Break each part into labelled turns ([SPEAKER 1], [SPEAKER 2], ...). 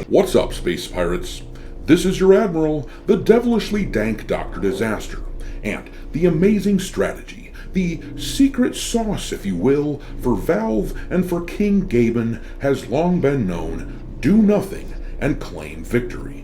[SPEAKER 1] What's up, space pirates? This is your Admiral, the devilishly dank Dr. Disaster, and the amazing strategy, the secret sauce, if you will, for Valve and for King Gaben has long been known: do nothing and claim victory.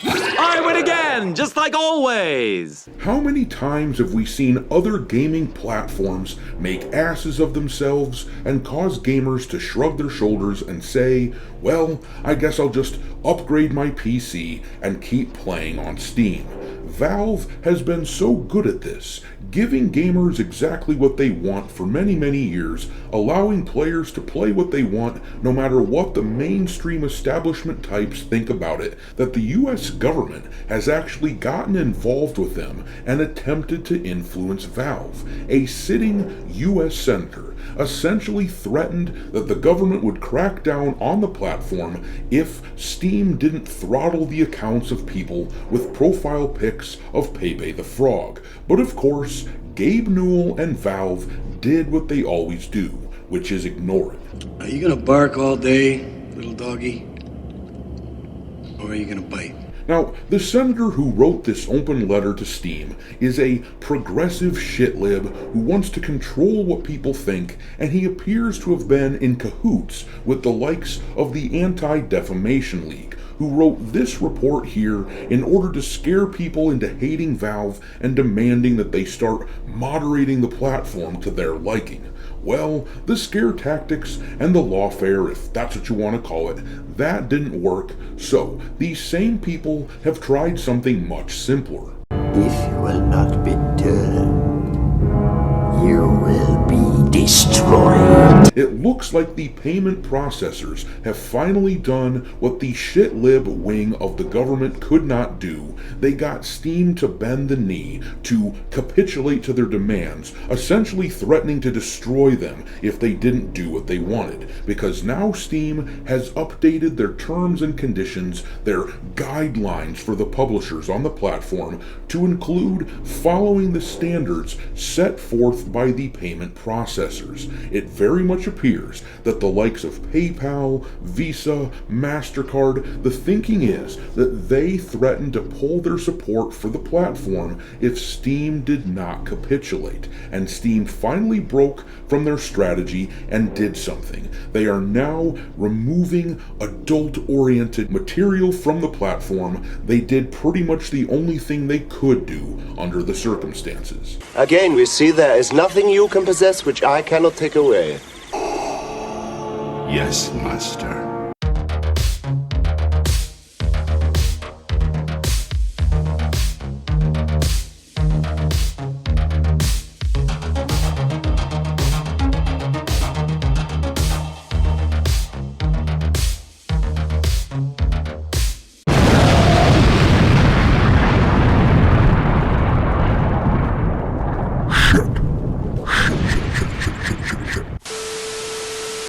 [SPEAKER 2] I win again, just like always!
[SPEAKER 1] How many times have we seen other gaming platforms make asses of themselves and cause gamers to shrug their shoulders and say, well, I guess I'll just upgrade my PC and keep playing on Steam? Valve has been so good at this, giving gamers exactly what they want for many, many years, allowing players to play what they want no matter what the mainstream establishment types think about it, that the US government has actually gotten involved with them and attempted to influence Valve. A sitting US senator essentially threatened that the government would crack down on the platform if Steam didn't throttle the accounts of people with profile pics of Pepe the Frog. But of course, Gabe Newell and Valve did what they always do, which is ignore it.
[SPEAKER 3] Are you gonna bark all day, little doggy? Or are you gonna bite?
[SPEAKER 1] Now, the senator who wrote this open letter to Steam is a progressive shitlib who wants to control what people think, and he appears to have been in cahoots with the likes of the Anti-Defamation League, who wrote this report here in order to scare people into hating Valve and demanding that they start moderating the platform to their liking. Well, the scare tactics and the lawfare, if that's what you want to call it, that didn't work, so these same people have tried something much simpler.
[SPEAKER 4] If you will not be turned, you will be destroyed.
[SPEAKER 1] It looks like the payment processors have finally done what the shitlib wing of the government could not do. They got Steam to bend the knee, to capitulate to their demands, essentially threatening to destroy them if they didn't do what they wanted, because now Steam has updated their terms and conditions, their guidelines for the publishers on the platform, to include following the standards set forth by the payment processors. It very much appears that the likes of PayPal, Visa, MasterCard, the thinking is that they threatened to pull their support for the platform if Steam did not capitulate, and Steam finally broke from their strategy and did something. They are now removing adult-oriented material from the platform. They did pretty much the only thing they could do under the circumstances.
[SPEAKER 5] Again, we see there is nothing you can possess which I cannot take away.
[SPEAKER 6] Yes, master.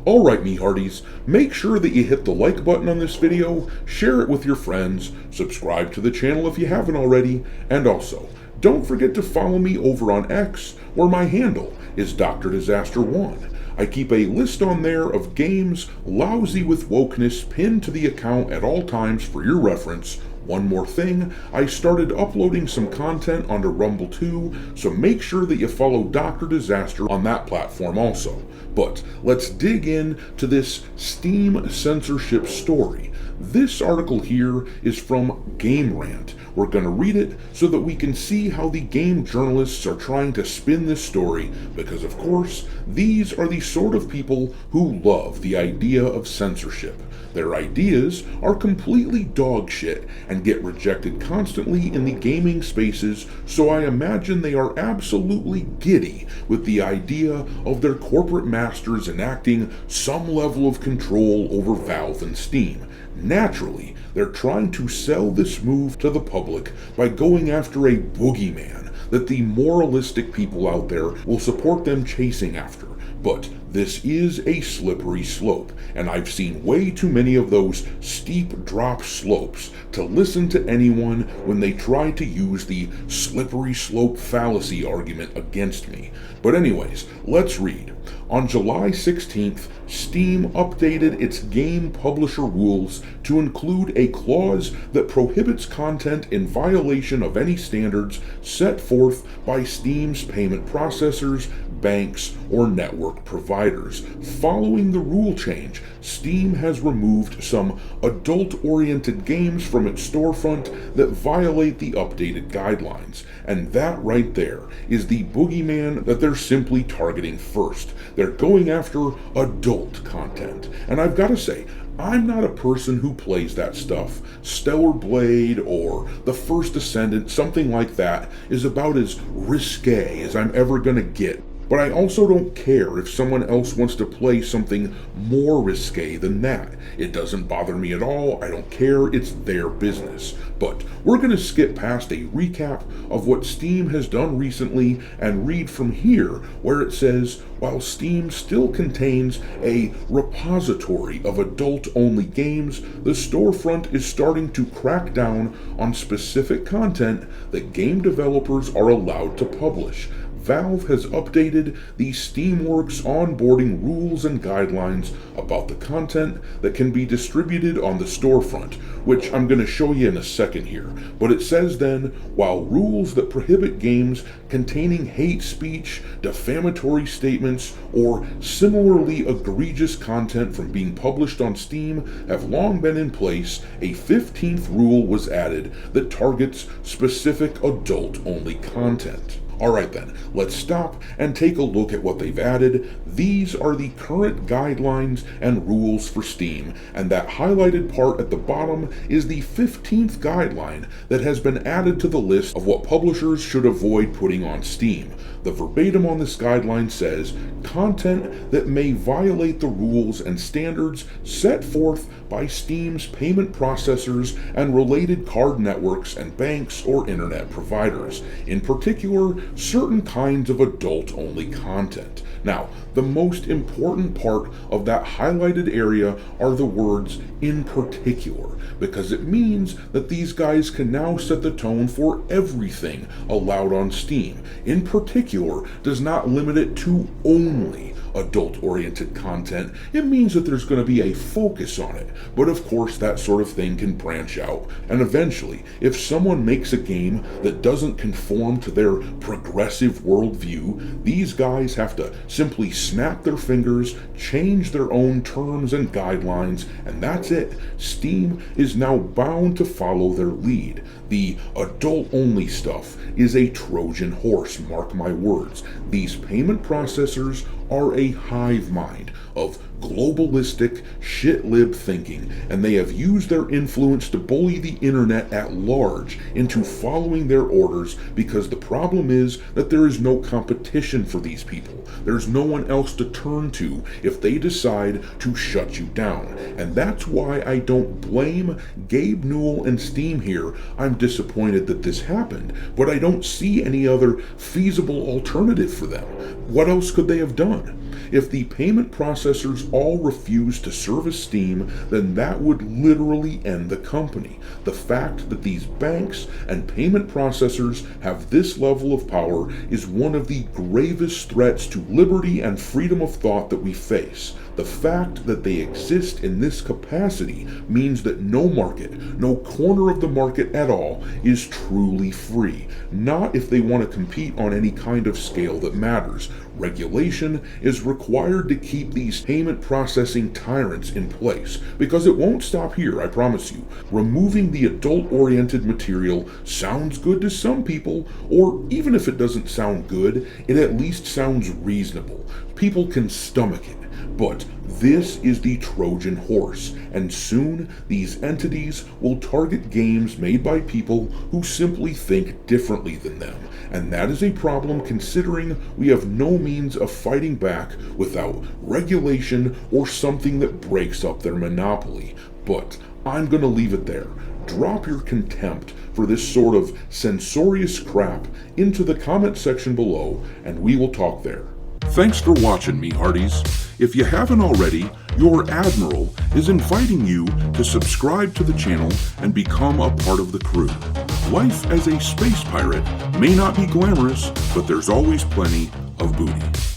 [SPEAKER 1] Alright, me hearties, make sure that you hit the like button on this video, share it with your friends, subscribe to the channel if you haven't already, and also, don't forget to follow me over on X, where my handle is Dr. Disaster 1. I keep a list on there of games lousy with wokeness pinned to the account at all times for your reference. One more thing, I started uploading some content onto Rumble too, so make sure that you follow Dr. Disaster on that platform also. But let's dig in to this Steam censorship story. This article here is from Game Rant. We're going to read it so that we can see how the game journalists are trying to spin this story, because of course, these are the sort of people who love the idea of censorship. Their ideas are completely dog shit and get rejected constantly in the gaming spaces, so I imagine they are absolutely giddy with the idea of their corporate masters enacting some level of control over Valve and Steam. Naturally, they're trying to sell this move to the public by going after a boogeyman that the moralistic people out there will support them chasing after. But this is a slippery slope, and I've seen way too many of those steep drop slopes to listen to anyone when they try to use the slippery slope fallacy argument against me. But anyways, let's read. On July 16th, Steam updated its game publisher rules to include a clause that prohibits content in violation of any standards set forth by Steam's payment processors, banks, or network providers. Following the rule change, Steam has removed some adult-oriented games from its storefront that violate the updated guidelines. And that right there is the boogeyman that they're simply targeting first. They're going after adult content. And I've got to say, I'm not a person who plays that stuff. Stellar Blade or The First Ascendant, something like that, is about as risque as I'm ever gonna get. But I also don't care if someone else wants to play something more risque than that. It doesn't bother me at all. I don't care. It's their business. But we're going to skip past a recap of what Steam has done recently and read from here, where it says, while Steam still contains a repository of adult-only games, the storefront is starting to crack down on specific content that game developers are allowed to publish. Valve has updated the Steamworks onboarding rules and guidelines about the content that can be distributed on the storefront, which I'm going to show you in a second here. But it says then, while rules that prohibit games containing hate speech, defamatory statements, or similarly egregious content from being published on Steam have long been in place, a 15th rule was added that targets specific adult-only content. Alright then, let's stop and take a look at what they've added. These are the current guidelines and rules for Steam, and that highlighted part at the bottom is the 15th guideline that has been added to the list of what publishers should avoid putting on Steam. The verbatim on this guideline says, content that may violate the rules and standards set forth by Steam's payment processors and related card networks and banks or internet providers. In particular, certain kinds of adult-only content. Now, the most important part of that highlighted area are the words "in particular," because it means that these guys can now set the tone for everything allowed on Steam. In particular does not limit it to only adult-oriented content. It means that there's going to be a focus on it, but of course that sort of thing can branch out, and eventually, if someone makes a game that doesn't conform to their progressive worldview, these guys have to simply snap their fingers, change their own terms and guidelines, and that's it. Steam is now bound to follow their lead. The adult-only stuff is a Trojan horse, mark my words. These payment processors are a hive mind of globalistic shit-lib thinking, and they have used their influence to bully the internet at large into following their orders, because the problem is that there is no competition for these people. There's no one else to turn to if they decide to shut you down. And that's why I don't blame Gabe Newell and Steam here. I'm disappointed that this happened, but I don't see any other feasible alternative for them. What else could they have done? If the payment processors all refuse to service Steam, then that would literally end the company. The fact that these banks and payment processors have this level of power is one of the gravest threats to liberty and freedom of thought that we face. The fact that they exist in this capacity means that no market, no corner of the market at all, is truly free. Not if they want to compete on any kind of scale that matters. Regulation is required to keep these payment processing tyrants in place, because it won't stop here, I promise you. Removing the adult-oriented material sounds good to some people, or even if it doesn't sound good, it at least sounds reasonable. People can stomach it. But this is the Trojan horse, and soon these entities will target games made by people who simply think differently than them. And that is a problem, considering we have no means of fighting back without regulation or something that breaks up their monopoly. But I'm going to leave it there. Drop your contempt for this sort of censorious crap into the comment section below, and we will talk there. Thanks for watching, me hearties. If you haven't already, your Admiral is inviting you to subscribe to the channel and become a part of the crew. Life as a space pirate may not be glamorous, but there's always plenty of booty.